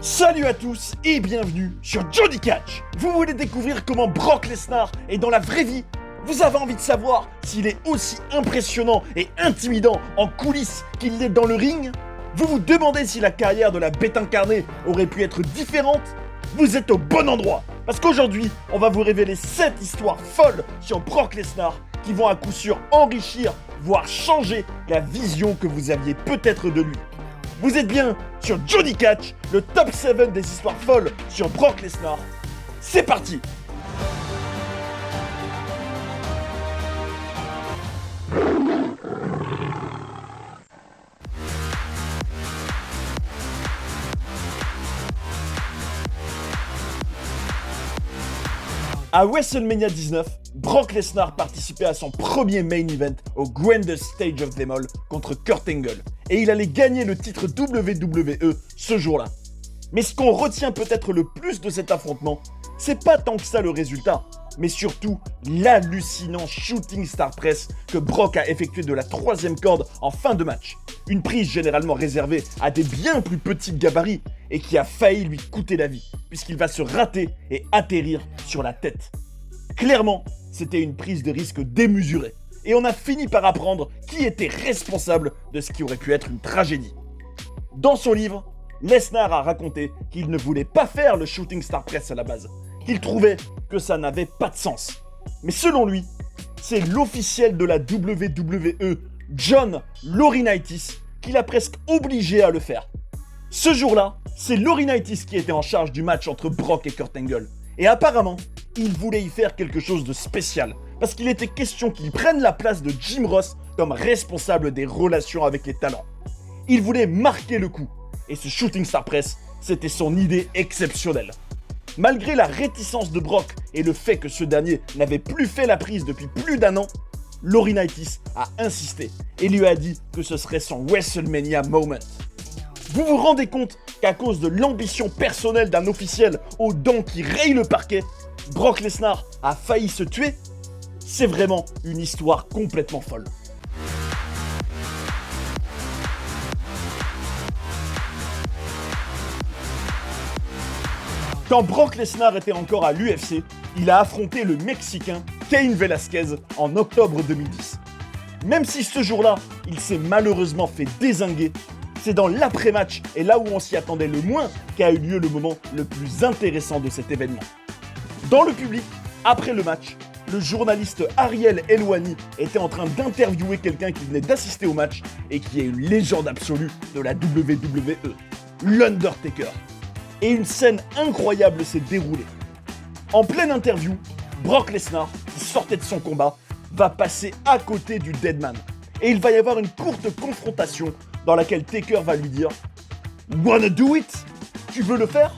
Salut à tous et bienvenue sur Johnny Catch. Vous voulez découvrir comment Brock Lesnar est dans la vraie vie? Vous avez envie de savoir s'il est aussi impressionnant et intimidant en coulisses qu'il l'est dans le ring? Vous vous demandez si la carrière de la bête incarnée aurait pu être différente? Vous êtes au bon endroit, parce qu'aujourd'hui, on va vous révéler 7 histoires folles sur Brock Lesnar qui vont à coup sûr enrichir, voire changer la vision que vous aviez peut-être de lui. Vous êtes bien sur Johnny Catch, le top 7 des histoires folles sur Brock Lesnar. C'est parti! À WrestleMania 19, Brock Lesnar participait à son premier main event au Grandest Stage of them all contre Kurt Angle, et il allait gagner le titre WWE ce jour-là. Mais ce qu'on retient peut-être le plus de cet affrontement, c'est pas tant que ça le résultat, mais surtout l'hallucinant shooting star press que Brock a effectué de la 3e corde en fin de match. Une prise généralement réservée à des bien plus petits gabarits et qui a failli lui coûter la vie, puisqu'il va se rater et atterrir sur la tête. Clairement, c'était une prise de risque démesurée, et on a fini par apprendre qui était responsable de ce qui aurait pu être une tragédie. Dans son livre, Lesnar a raconté qu'il ne voulait pas faire le shooting star press à la base, qu'il trouvait que ça n'avait pas de sens. Mais selon lui, c'est l'officiel de la WWE, John Laurinaitis, qui l'a presque obligé à le faire. Ce jour-là, c'est Laurinaitis qui était en charge du match entre Brock et Kurt Angle. Et apparemment, il voulait y faire quelque chose de spécial, parce qu'il était question qu'il prenne la place de Jim Ross comme responsable des relations avec les talents. Il voulait marquer le coup, et ce shooting star press, c'était son idée exceptionnelle. Malgré la réticence de Brock et le fait que ce dernier n'avait plus fait la prise depuis plus d'1 an, Laurinaitis a insisté et lui a dit que ce serait son WrestleMania moment. Vous vous rendez compte qu'à cause de l'ambition personnelle d'un officiel aux dents qui rayent le parquet, Brock Lesnar a failli se tuer? C'est vraiment une histoire complètement folle. Quand Brock Lesnar était encore à l'UFC, il a affronté le Mexicain Cain Velasquez en octobre 2010. Même si ce jour-là, il s'est malheureusement fait dézinguer, c'est dans l'après-match et là où on s'y attendait le moins qu'a eu lieu le moment le plus intéressant de cet événement. Dans le public, après le match, le journaliste Ariel Helwani était en train d'interviewer quelqu'un qui venait d'assister au match et qui est une légende absolue de la WWE, l'Undertaker. Et une scène incroyable s'est déroulée. En pleine interview, Brock Lesnar, qui sortait de son combat, va passer à côté du Deadman. Et il va y avoir une courte confrontation dans laquelle Taker va lui dire « Wanna do it? Tu veux le faire ?»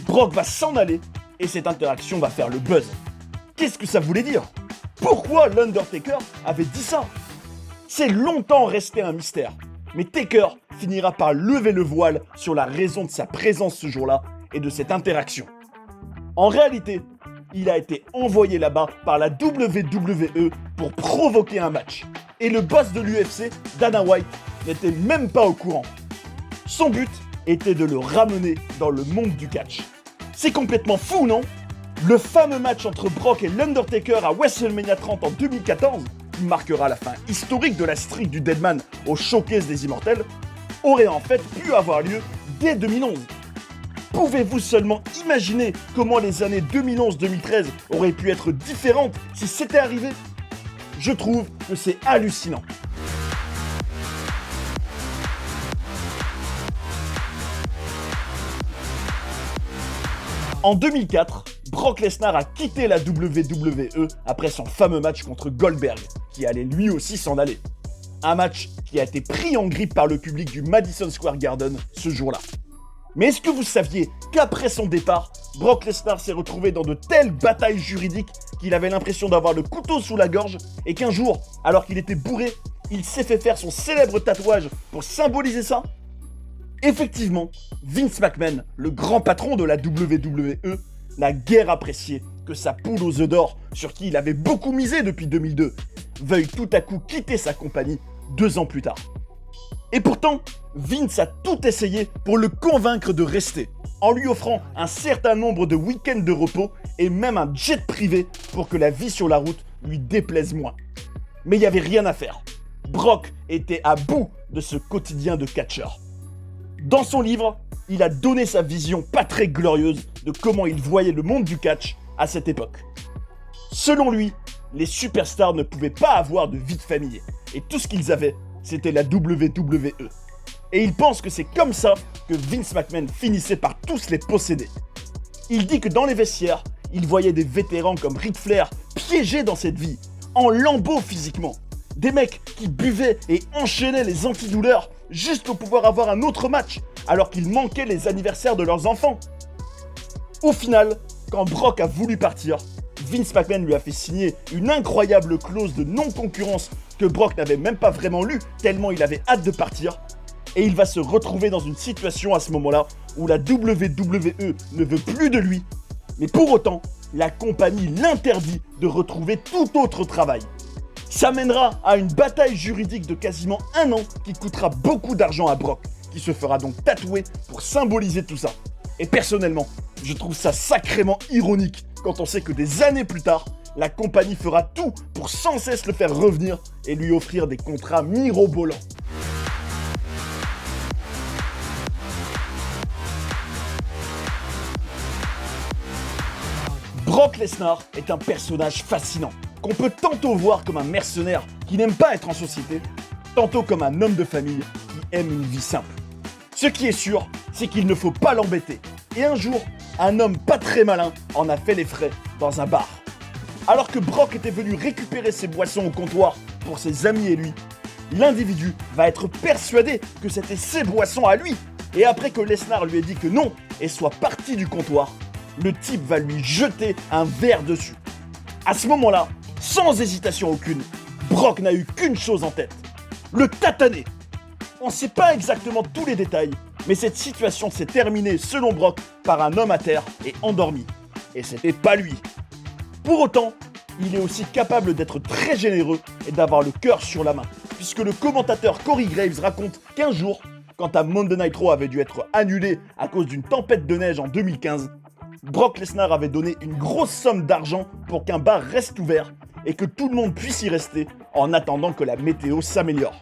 Brock va s'en aller et cette interaction va faire le buzz. Qu'est-ce que ça voulait dire? Pourquoi l'Undertaker avait dit ça? C'est longtemps resté un mystère, mais Taker finira par lever le voile sur la raison de sa présence ce jour-là et de cette interaction. En réalité, il a été envoyé là-bas par la WWE pour provoquer un match. Et le boss de l'UFC, Dana White, n'était même pas au courant. Son but était de le ramener dans le monde du catch. C'est complètement fou, non? Le fameux match entre Brock et l'Undertaker à WrestleMania 30 en 2014, qui marquera la fin historique de la streak du Deadman au Showcase des Immortels, aurait en fait pu avoir lieu dès 2011. Pouvez-vous seulement imaginer comment les années 2011-2013 auraient pu être différentes si c'était arrivé? Je trouve que c'est hallucinant. En 2004, Brock Lesnar a quitté la WWE après son fameux match contre Goldberg, qui allait lui aussi s'en aller. Un match qui a été pris en grippe par le public du Madison Square Garden ce jour-là. Mais est-ce que vous saviez qu'après son départ, Brock Lesnar s'est retrouvé dans de telles batailles juridiques qu'il avait l'impression d'avoir le couteau sous la gorge et qu'un jour, alors qu'il était bourré, il s'est fait faire son célèbre tatouage pour symboliser ça? Effectivement, Vince McMahon, le grand patron de la WWE, n'a guère apprécié que sa poule aux œufs d'or, sur qui il avait beaucoup misé depuis 2002, veuille tout à coup quitter sa compagnie 2 ans plus tard. Et pourtant, Vince a tout essayé pour le convaincre de rester, en lui offrant un certain nombre de week-ends de repos et même un jet privé pour que la vie sur la route lui déplaise moins. Mais il n'y avait rien à faire. Brock était à bout de ce quotidien de catcheur. Dans son livre, il a donné sa vision pas très glorieuse de comment il voyait le monde du catch à cette époque. Selon lui, les superstars ne pouvaient pas avoir de vie de famille, et tout ce qu'ils avaient, c'était la WWE. Et il pense que c'est comme ça que Vince McMahon finissait par tous les posséder. Il dit que dans les vestiaires, il voyait des vétérans comme Ric Flair piégés dans cette vie, en lambeaux physiquement. Des mecs qui buvaient et enchaînaient les antidouleurs juste pour pouvoir avoir un autre match, alors qu'ils manquaient les anniversaires de leurs enfants. Au final, quand Brock a voulu partir, Vince McMahon lui a fait signer une incroyable clause de non-concurrence que Brock n'avait même pas vraiment lue, tellement il avait hâte de partir. Et il va se retrouver dans une situation à ce moment-là où la WWE ne veut plus de lui. Mais pour autant, la compagnie l'interdit de retrouver tout autre travail. Ça mènera à une bataille juridique de quasiment 1 an qui coûtera beaucoup d'argent à Brock, qui se fera donc tatouer pour symboliser tout ça. Et personnellement, je trouve ça sacrément ironique quand on sait que des années plus tard, la compagnie fera tout pour sans cesse le faire revenir et lui offrir des contrats mirobolants. Brock Lesnar est un personnage fascinant, qu'on peut tantôt voir comme un mercenaire qui n'aime pas être en société, tantôt comme un homme de famille qui aime une vie simple. Ce qui est sûr, c'est qu'il ne faut pas l'embêter. Et un jour, un homme pas très malin en a fait les frais dans un bar. Alors que Brock était venu récupérer ses boissons au comptoir pour ses amis et lui, l'individu va être persuadé que c'était ses boissons à lui. Et après que Lesnar lui ait dit que non et soit parti du comptoir, le type va lui jeter un verre dessus. À ce moment-là, sans hésitation aucune, Brock n'a eu qu'une chose en tête, le tataner. On ne sait pas exactement tous les détails, mais cette situation s'est terminée selon Brock par un homme à terre et endormi. Et c'était pas lui. Pour autant, il est aussi capable d'être très généreux et d'avoir le cœur sur la main, puisque le commentateur Corey Graves raconte qu'un jour, quand un Monday Night Raw avait dû être annulé à cause d'une tempête de neige en 2015, Brock Lesnar avait donné une grosse somme d'argent pour qu'un bar reste ouvert et que tout le monde puisse y rester en attendant que la météo s'améliore.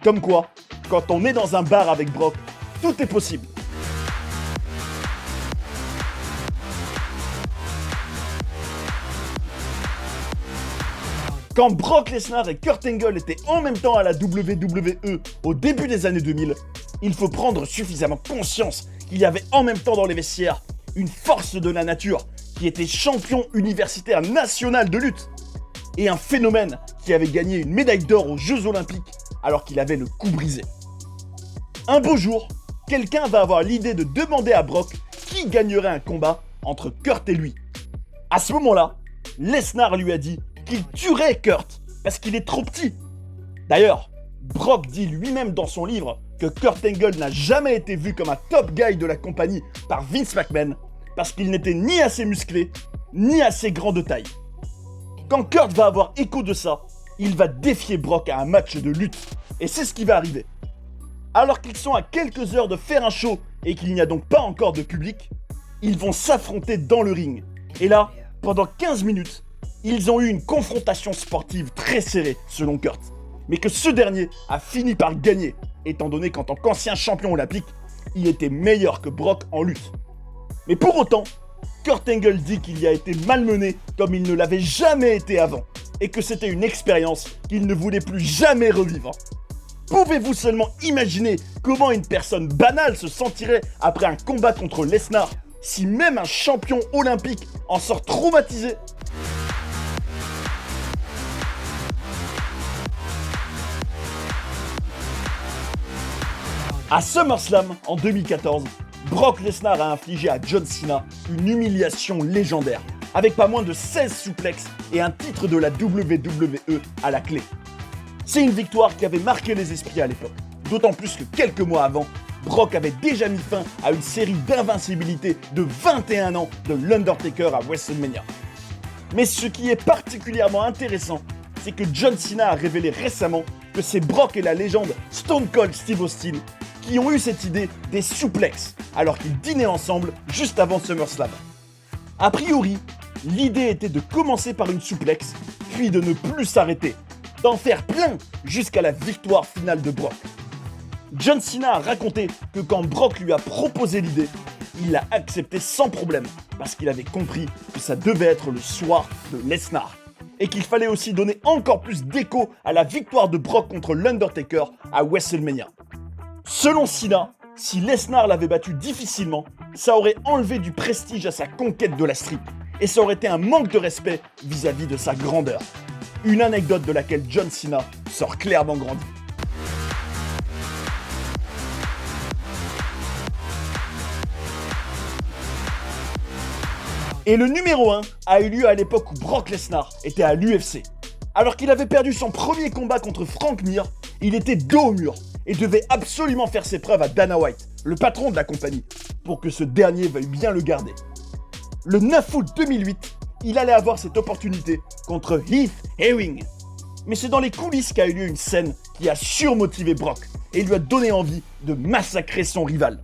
Comme quoi, quand on est dans un bar avec Brock, tout est possible. Quand Brock Lesnar et Kurt Angle étaient en même temps à la WWE au début des années 2000, il faut prendre suffisamment conscience qu'il y avait en même temps dans les vestiaires une force de la nature qui était champion universitaire national de lutte et un phénomène qui avait gagné une médaille d'or aux Jeux Olympiques alors qu'il avait le cou brisé. Un beau jour, quelqu'un va avoir l'idée de demander à Brock qui gagnerait un combat entre Kurt et lui. À ce moment-là, Lesnar lui a dit qu'il tuerait Kurt parce qu'il est trop petit. D'ailleurs, Brock dit lui-même dans son livre que Kurt Angle n'a jamais été vu comme un top guy de la compagnie par Vince McMahon parce qu'il n'était ni assez musclé, ni assez grand de taille. Quand Kurt va avoir écho de ça, il va défier Brock à un match de lutte. Et c'est ce qui va arriver. Alors qu'ils sont à quelques heures de faire un show et qu'il n'y a donc pas encore de public, ils vont s'affronter dans le ring. Et là, pendant 15 minutes, ils ont eu une confrontation sportive très serrée selon Kurt. Mais que ce dernier a fini par gagner, étant donné qu'en tant qu'ancien champion olympique, il était meilleur que Brock en lutte. Mais pour autant, Kurt Angle dit qu'il y a été malmené comme il ne l'avait jamais été avant, et que c'était une expérience qu'il ne voulait plus jamais revivre. Pouvez-vous seulement imaginer comment une personne banale se sentirait après un combat contre Lesnar, si même un champion olympique en sort traumatisé ? À SummerSlam en 2014, Brock Lesnar a infligé à John Cena une humiliation légendaire, avec pas moins de 16 souplexes et un titre de la WWE à la clé. C'est une victoire qui avait marqué les esprits à l'époque, d'autant plus que quelques mois avant, Brock avait déjà mis fin à une série d'invincibilité de 21 ans de l'Undertaker à WrestleMania. Mais ce qui est particulièrement intéressant, c'est que John Cena a révélé récemment que c'est Brock et la légende Stone Cold Steve Austin qui ont eu cette idée des suplexes alors qu'ils dînaient ensemble juste avant SummerSlam. A priori, l'idée était de commencer par une suplexe, puis de ne plus s'arrêter, d'en faire plein jusqu'à la victoire finale de Brock. John Cena a raconté que quand Brock lui a proposé l'idée, il l'a accepté sans problème parce qu'il avait compris que ça devait être le soir de Lesnar et qu'il fallait aussi donner encore plus d'écho à la victoire de Brock contre l'Undertaker à WrestleMania. Selon Cena, si Lesnar l'avait battu difficilement, ça aurait enlevé du prestige à sa conquête de la streak et ça aurait été un manque de respect vis-à-vis de sa grandeur. Une anecdote de laquelle John Cena sort clairement grandi. Et le numéro 1 a eu lieu à l'époque où Brock Lesnar était à l'UFC. Alors qu'il avait perdu son premier combat contre Frank Mir, il était dos au mur et devait absolument faire ses preuves à Dana White, le patron de la compagnie, pour que ce dernier veuille bien le garder. Le 9 août 2008, il allait avoir cette opportunité contre Heath Ewing. Mais c'est dans les coulisses qu'a eu lieu une scène qui a surmotivé Brock et lui a donné envie de massacrer son rival.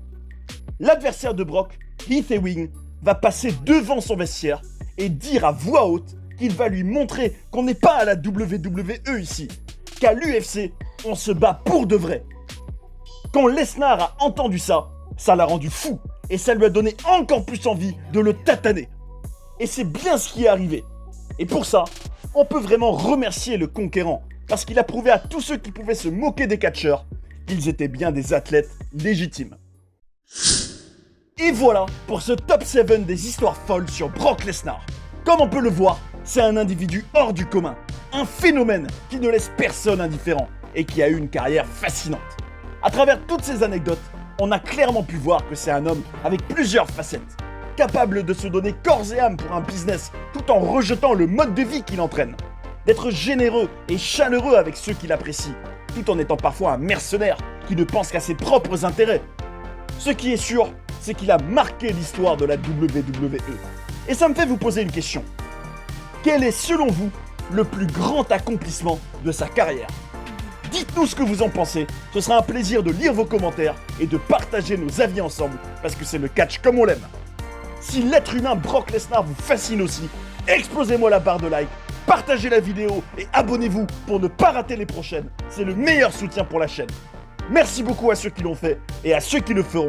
L'adversaire de Brock, Heath Ewing, va passer devant son vestiaire et dire à voix haute qu'il va lui montrer qu'on n'est pas à la WWE ici, qu'à l'UFC, on se bat pour de vrai. Quand Lesnar a entendu ça, ça l'a rendu fou et ça lui a donné encore plus envie de le tataner. Et c'est bien ce qui est arrivé. Et pour ça, on peut vraiment remercier le conquérant parce qu'il a prouvé à tous ceux qui pouvaient se moquer des catcheurs qu'ils étaient bien des athlètes légitimes. Et voilà pour ce top 7 des histoires folles sur Brock Lesnar. Comme on peut le voir, c'est un individu hors du commun, un phénomène qui ne laisse personne indifférent et qui a eu une carrière fascinante. À travers toutes ces anecdotes, on a clairement pu voir que c'est un homme avec plusieurs facettes, capable de se donner corps et âme pour un business tout en rejetant le mode de vie qu'il entraîne, d'être généreux et chaleureux avec ceux qu'il apprécie, tout en étant parfois un mercenaire qui ne pense qu'à ses propres intérêts. Ce qui est sûr, c'est qu'il a marqué l'histoire de la WWE. Et ça me fait vous poser une question. Quel est, selon vous, le plus grand accomplissement de sa carrière ? Dites-nous ce que vous en pensez, ce sera un plaisir de lire vos commentaires et de partager nos avis ensemble, parce que c'est le catch comme on l'aime. Si l'être humain Brock Lesnar vous fascine aussi, explosez-moi la barre de like, partagez la vidéo et abonnez-vous pour ne pas rater les prochaines. C'est le meilleur soutien pour la chaîne. Merci beaucoup à ceux qui l'ont fait et à ceux qui le feront.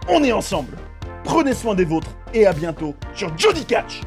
On est ensemble. Prenez soin des vôtres et à bientôt sur Jody Catch.